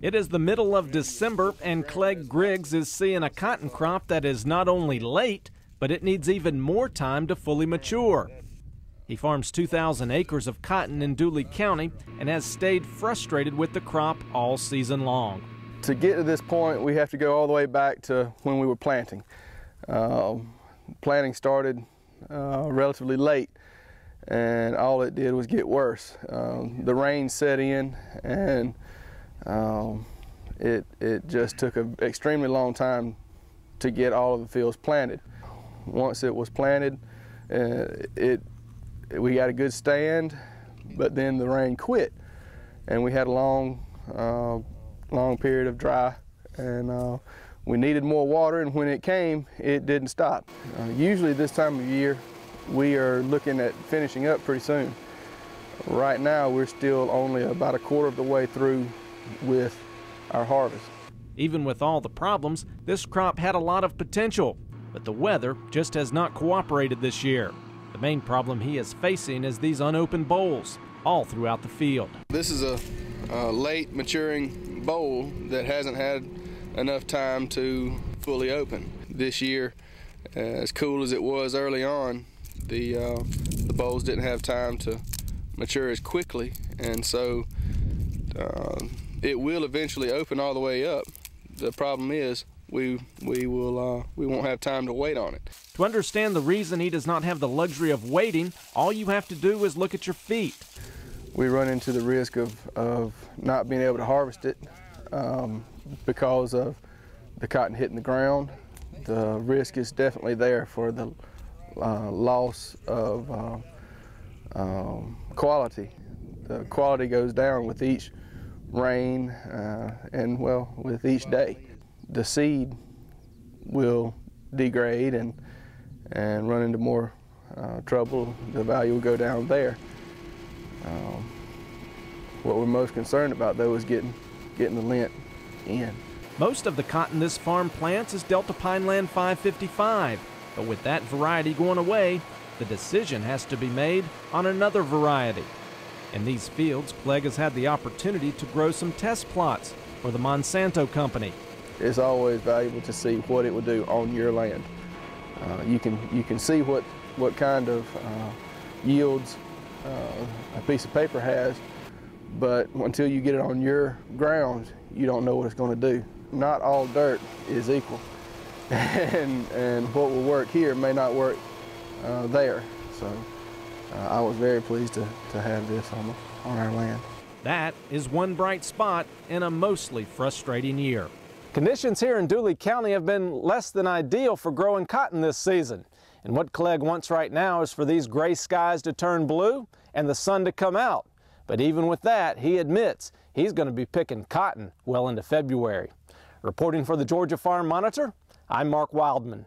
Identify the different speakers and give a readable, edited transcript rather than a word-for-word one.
Speaker 1: It is the middle of December, and Clegg Griggs is seeing a cotton crop that is not only late, but it needs even more time to fully mature. He farms 2,000 acres of cotton in Dooley County and has stayed frustrated with the crop all season long.
Speaker 2: To get to this point, we have to go all the way back to when we were planting. Planting started relatively late, and all it did was get worse. The rain set in, and it just took an extremely long time to get all of the fields planted. Once it was planted, we got a good stand, but then the rain quit, and we had a long period of dry, and we needed more water, and when it came, it didn't stop. Usually this time of year, we are looking at finishing up pretty soon. Right now, we're still only about a quarter of the way through with our harvest.
Speaker 1: Even with all the problems, this crop had a lot of potential, but the weather just has not cooperated this year. The main problem he is facing is these unopened bolls all throughout the field.
Speaker 2: This is a late maturing boll that hasn't had enough time to fully open. This year, as cool as it was early on, the bolls didn't have time to mature as quickly, and so it will eventually open all the way up. The problem is we won't have time to wait on it.
Speaker 1: To understand the reason he does not have the luxury of waiting, all you have to do is look at your feet.
Speaker 2: We run into the risk of not being able to harvest it because of the cotton hitting the ground. The risk is definitely there for the loss of quality. The quality goes down with each rain and, well, with each day. The seed will degrade and run into more trouble. The value will go down there. What we're most concerned about, though, is getting the lint in.
Speaker 1: Most of the cotton this farm plants is Delta Pineland 555, but with that variety going away, the decision has to be made on another variety. In these fields, Clegg has had the opportunity to grow some test plots for the Monsanto company.
Speaker 2: It's always valuable to see what it would do on your land. You can see what kind of yields a piece of paper has, but until you get it on your ground, you don't know what it's going to do. Not all dirt is equal, and what will work here may not work there. So I was very pleased to have this on our land.
Speaker 1: That is one bright spot in a mostly frustrating year. Conditions here in Dooley County have been less than ideal for growing cotton this season. And what Clegg wants right now is for these gray skies to turn blue and the sun to come out. But even with that, he admits he's going to be picking cotton well into February. Reporting for the Georgia Farm Monitor, I'm Mark Wildman.